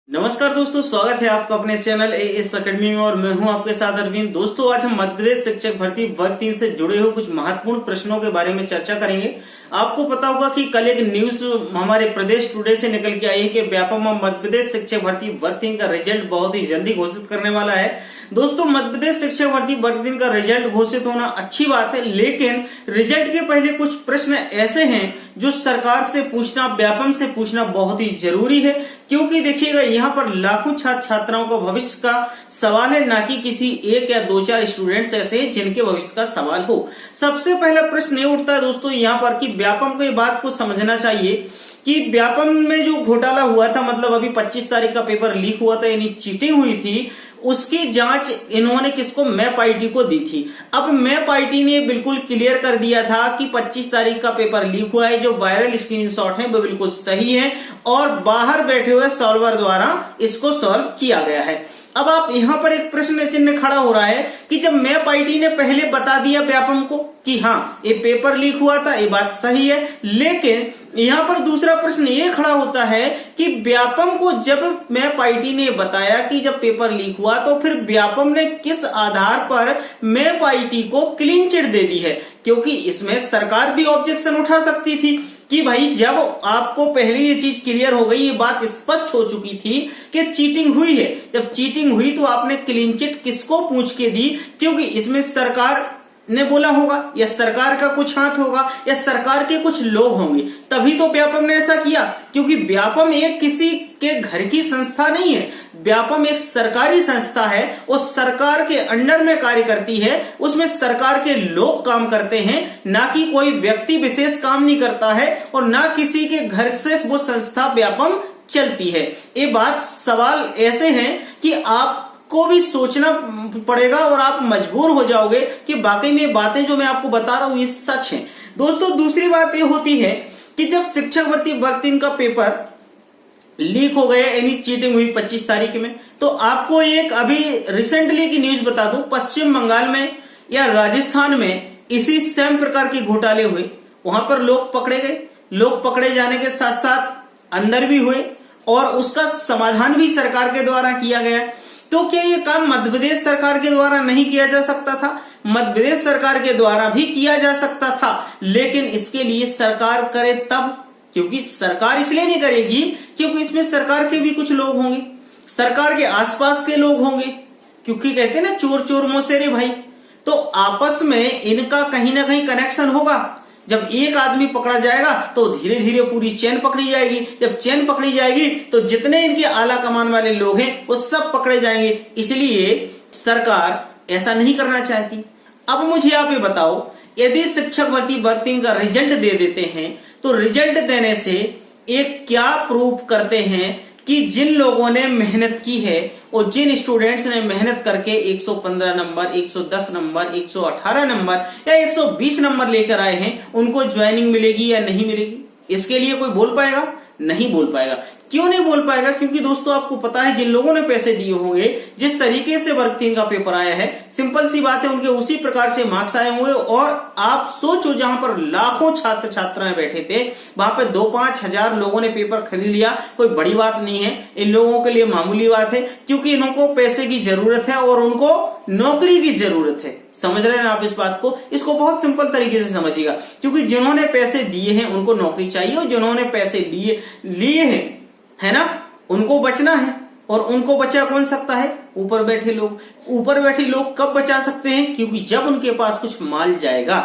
नमस्कार दोस्तों, स्वागत है आपका अपने चैनल एएस अकेडमी में और मैं हूं आपके साथ अरविंद। दोस्तों, आज हम मध्य प्रदेश शिक्षक भर्ती वर्ग 3 से जुड़े हुए कुछ महत्वपूर्ण प्रश्नों के बारे में चर्चा करेंगे। आपको पता होगा कि कल एक न्यूज हमारे प्रदेश टुडे से निकल के आई है कि व्यापम मध्य प्रदेश शिक्षक भर्ती वर्ग 3 का रिजल्ट बहुत ही जल्दी घोषित करने वाला है। दोस्तों, मध्य प्रदेश शिक्षक भर्ती वर्ग 3 का रिजल्ट घोषित होना अच्छी बात है, लेकिन रिजल्ट के पहले कुछ प्रश्न ऐसे हैं जो सरकार से पूछना, व्यापम से पूछना बहुत ही जरूरी है। क्योंकि देखिएगा, यहाँ पर लाखों छात्र छात्राओं का भविष्य का सवाल है, ना कि किसी एक या दो चार स्टूडेंट्स ऐसे हैं जिनके भविष्य का सवाल हो। सबसे पहला प्रश्न ये उठता है दोस्तों यहाँ पर कि व्यापम को ये बात को समझना चाहिए कि व्यापम में जो घोटाला हुआ था, मतलब अभी 25 तारीख का पेपर लीक हुआ था, यानी चीटिंग हुई थी, उसकी जांच इन्होंने किसको, मैप आईटी को दी थी। अब मैप आईटी ने बिल्कुल क्लियर कर दिया था कि 25 तारीख का पेपर लीक हुआ है, जो वायरल स्क्रीनशॉट है वो बिल्कुल सही है और बाहर बैठे हुए सॉल्वर द्वारा इसको सॉल्व किया गया है। अब आप यहाँ पर एक प्रश्न चिन्ह खड़ा हो रहा है कि जब मैप आईटी ने पहले बता दिया व्यापम को कि हाँ ये पेपर लीक हुआ था, ये बात सही है, लेकिन यहाँ पर दूसरा प्रश्न ये खड़ा होता है कि व्यापम को जब मैप आईटी ने बताया कि जब पेपर लीक हुआ तो फिर व्यापम ने किस आधार पर मैप आईटी को क्लीन चिट दे दी है। क्योंकि इसमें सरकार भी ऑब्जेक्शन उठा सकती थी कि भाई जब आपको पहले ये चीज क्लियर हो गई, ये बात स्पष्ट हो चुकी थी कि चीटिंग हुई है, जब चीटिंग हुई तो आपने क्लीन चिट किसको पूछ के दी। क्योंकि इसमें सरकार ने बोला होगा या सरकार का कुछ हाथ होगा या सरकार के कुछ लोग होंगे, तभी तो व्यापम ने ऐसा किया। क्योंकि व्यापम एक किसी के घर की संस्था नहीं है, व्यापम एक सरकारी संस्था है, वो सरकार के अंडर में कार्य करती है, उसमें सरकार के लोग काम करते हैं, ना कि कोई व्यक्ति विशेष काम नहीं करता है और ना किसी के घर से वो संस्था व्यापम चलती है। ये बात सवाल ऐसे हैं कि आप को भी सोचना पड़ेगा और आप मजबूर हो जाओगे कि वाकई में बातें जो मैं आपको बता रहा हूं ये सच है। दोस्तों, दूसरी बात ये होती है कि जब शिक्षक भर्ती वर्ग 3 का पेपर लीक हो गया, यानी चीटिंग हुई 25 तारीख में, तो आपको एक अभी रिसेंटली की न्यूज बता दूं, पश्चिम बंगाल में या राजस्थान में इसी सेम प्रकार के घोटाले हुए, वहां पर लोग पकड़े गए, लोग पकड़े जाने के साथ साथ अंदर भी हुए और उसका समाधान भी सरकार के द्वारा किया गया। तो क्या ये काम मध्य प्रदेश सरकार के द्वारा नहीं किया जा सकता था? मध्य प्रदेश सरकार के द्वारा भी किया जा सकता था, लेकिन इसके लिए सरकार करे तब। क्योंकि सरकार इसलिए नहीं करेगी क्योंकि इसमें सरकार के भी कुछ लोग होंगे, सरकार के आसपास के लोग होंगे, क्योंकि कहते हैं ना चोर चोर मोसेरे भाई, तो आपस में इनका कहीं ना कहीं कनेक्शन होगा। जब एक आदमी पकड़ा जाएगा तो धीरे धीरे पूरी चेन पकड़ी जाएगी, जब चेन पकड़ी जाएगी तो जितने इनके आला कमान वाले लोग हैं वो सब पकड़े जाएंगे। इसलिए सरकार ऐसा नहीं करना चाहती। अब मुझे आप ये बताओ, यदि शिक्षक भर्ती वर्ग 3 का रिजल्ट दे देते हैं तो रिजल्ट देने से एक क्या प्रूफ करते हैं कि जिन लोगों ने मेहनत की है और जिन स्टूडेंट्स ने मेहनत करके 115 नंबर, 110 नंबर, 118 नंबर या 120 नंबर लेकर आए हैं, उनको ज्वाइनिंग मिलेगी या नहीं मिलेगी? इसके लिए कोई बोल पाएगा? नहीं बोल पाएगा। क्यों नहीं बोल पाएगा? क्योंकि दोस्तों आपको पता है, जिन लोगों ने पैसे दिए होंगे, जिस तरीके से वर्ग 3 का पेपर आया है, सिंपल सी बात है, उनके उसी प्रकार से मार्क्स आए होंगे। और आप सोचो, जहां पर लाखों छात्र छात्राएं बैठे थे, वहां पे 2-5 हजार लोगों ने पेपर खरीद लिया, कोई बड़ी बात नहीं है, इन लोगों के लिए मामूली बात है, क्योंकि इनको पैसे की जरूरत है और उनको नौकरी की जरूरत है। समझ रहे हैं आप इस बात को? इसको बहुत सिंपल तरीके से समझिएगा, क्योंकि जिन्होंने पैसे दिए हैं उनको नौकरी चाहिए और जिन्होंने पैसे लिए हैं, है ना, उनको बचना है। और उनको बचा कौन सकता है? ऊपर बैठे लोग। ऊपर बैठे लोग कब बचा सकते हैं? क्योंकि जब उनके पास कुछ माल जाएगा।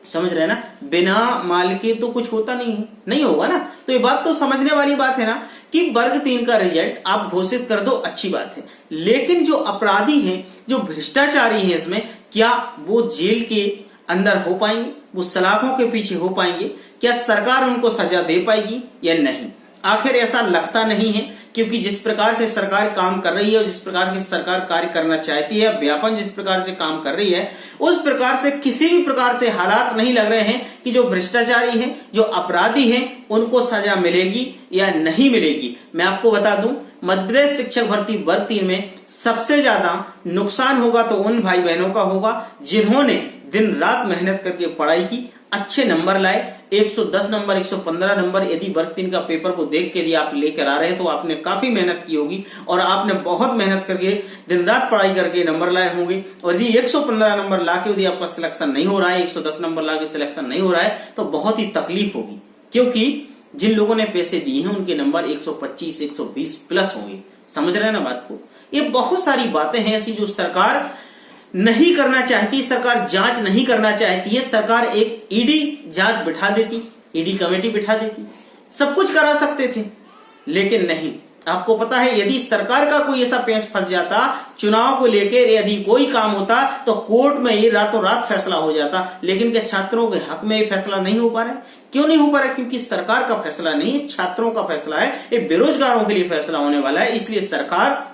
समझ रहे हैं ना? बिना माल के तो कुछ होता नहीं है, नहीं होगा ना। तो ये बात तो समझने वाली बात है ना कि वर्ग 3 का रिजल्ट आप घोषित कर दो, अच्छी बात है, लेकिन जो अपराधी हैं, जो भ्रष्टाचारी हैं, इसमें क्या वो जेल के अंदर हो पाएंगे? वो सलाखों के पीछे हो पाएंगे? क्या सरकार उनको सजा दे पाएगी या नहीं? आखिर ऐसा लगता नहीं है, क्योंकि जिस प्रकार से सरकार काम कर रही है और जिस प्रकार की सरकार कार्य करना चाहती है, व्यापम जिस प्रकार से काम कर रही है, उस प्रकार से किसी भी प्रकार से हालात नहीं लग रहे हैं कि जो भ्रष्टाचारी हैं, जो अपराधी हैं, उनको सजा मिलेगी या नहीं मिलेगी। मैं आपको बता दूं मध्य प्रदेश शिक्षक भर्ती वर्ग 3 में सबसे ज्यादा नुकसान होगा तो उन भाई बहनों का होगा जिन्होंने दिन रात मेहनत करके पढ़ाई की, अच्छे नंबर लाए, 110 नंबर 115 नंबर यदि वर्ग 3 का पेपर को देख के लिए आप लेकर आ रहे हैं तो आपने काफी मेहनत की होगी और आपने बहुत मेहनत करके दिन रात पढ़ाई करके नंबर लाए होंगे। और यदि 115 नंबर लाके यदि आपका सिलेक्शन नहीं हो रहा है, 110 नंबर लाके सिलेक्शन नहीं हो रहा है तो बहुत ही तकलीफ होगी, क्योंकि जिन लोगों ने पैसे दिए हैं उनके नंबर 125 120 प्लस होंगे। समझ रहे हैं ना बात को। ये बहुत सारी बातें हैं ऐसी जो सरकार नहीं करना चाहती, सरकार जांच नहीं करना चाहती है। सरकार एक ईडी जांच बिठा देती, ईडी कमेटी बिठा देती, सब कुछ करा सकते थे, लेकिन नहीं। आपको पता है यदि सरकार का कोई ऐसा पेच फंस जाता चुनाव को लेकर, यदि कोई काम होता तो कोर्ट में ये रातों रात फैसला हो जाता, लेकिन क्या छात्रों के हक में ये फैसला नहीं हो पा रहा है? क्यों नहीं हो पा रहा है? क्योंकि सरकार का फैसला नहीं, छात्रों का फैसला है, ये बेरोजगारों के लिए फैसला होने वाला है। इसलिए सरकार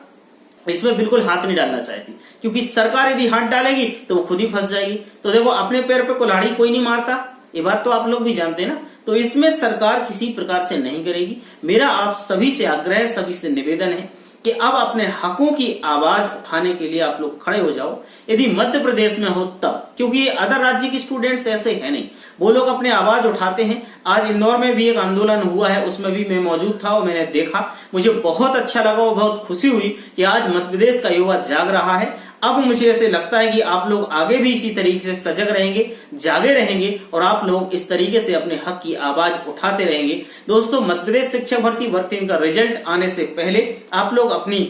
इसमें बिल्कुल हाथ नहीं डालना चाहती, क्योंकि सरकार यदि हाथ डालेगी तो वो खुद ही फंस जाएगी। तो देखो, अपने पैर पे कुल्हाड़ी कोई नहीं मारता, ये बात तो आप लोग भी जानते हैं ना। तो इसमें सरकार किसी प्रकार से नहीं करेगी। मेरा आप सभी से आग्रह, सभी से निवेदन है कि अब अपने हकों की आवाज उठाने के लिए आप लोग खड़े हो जाओ, यदि मध्य प्रदेश में हो तब, क्योंकि अदर राज्य के स्टूडेंट्स ऐसे है नहीं, वो लोग अपने आवाज उठाते हैं। आज इंदौर में भी एक आंदोलन हुआ है, उसमें भी मैं मौजूद था और मैंने देखा, मुझे बहुत अच्छा लगा और बहुत खुशी हुई कि आज मध्य प्रदेश का युवा जाग रहा है। अब मुझे ऐसे लगता है कि आप लोग आगे भी इसी तरीके से सजग रहेंगे, जागे रहेंगे और आप लोग इस तरीके से अपने हक की आवाज उठाते रहेंगे। दोस्तों, मध्य प्रदेश शिक्षक भर्ती वर्ग 3 का रिजल्ट आने से पहले आप लोग अपनी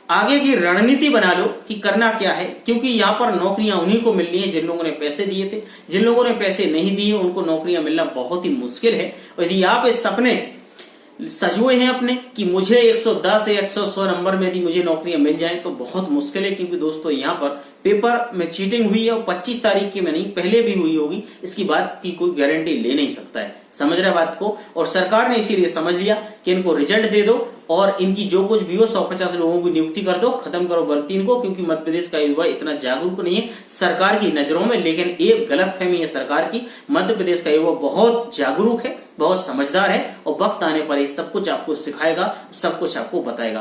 आगे की रणनीति बना लो कि करना क्या है, क्योंकि यहाँ पर नौकरियां उन्हीं को मिलनी है जिन लोगों ने पैसे दिए थे। जिन लोगों ने पैसे नहीं दिए उनको नौकरियां मिलना बहुत ही मुश्किल है। और यदि आप इस सपने सजुए हैं अपने कि मुझे 110 या 100 नंबर में यदि मुझे नौकरियां मिल जाएं तो बहुत मुश्किल है, क्योंकि दोस्तों यहाँ पर पेपर में चीटिंग हुई है और 25 तारीख की में नहीं, पहले भी हुई होगी, इसकी बात की कोई गारंटी ले नहीं सकता है। समझ रहे बात को। और सरकार ने इसीलिए समझ लिया कि इनको रिजल्ट दे दो और इनकी जो कुछ भी हो 150 लोगों की नियुक्ति कर दो, खत्म करो वर्ग 3 को, क्योंकि मध्य प्रदेश का युवा इतना जागरूक नहीं है सरकार की नजरों में। लेकिन एक गलतफहमी है सरकार की, मध्य प्रदेश का युवा बहुत जागरूक है, बहुत समझदार है और वक्त आने पर ये सब कुछ आपको सिखाएगा, सब कुछ आपको बताएगा।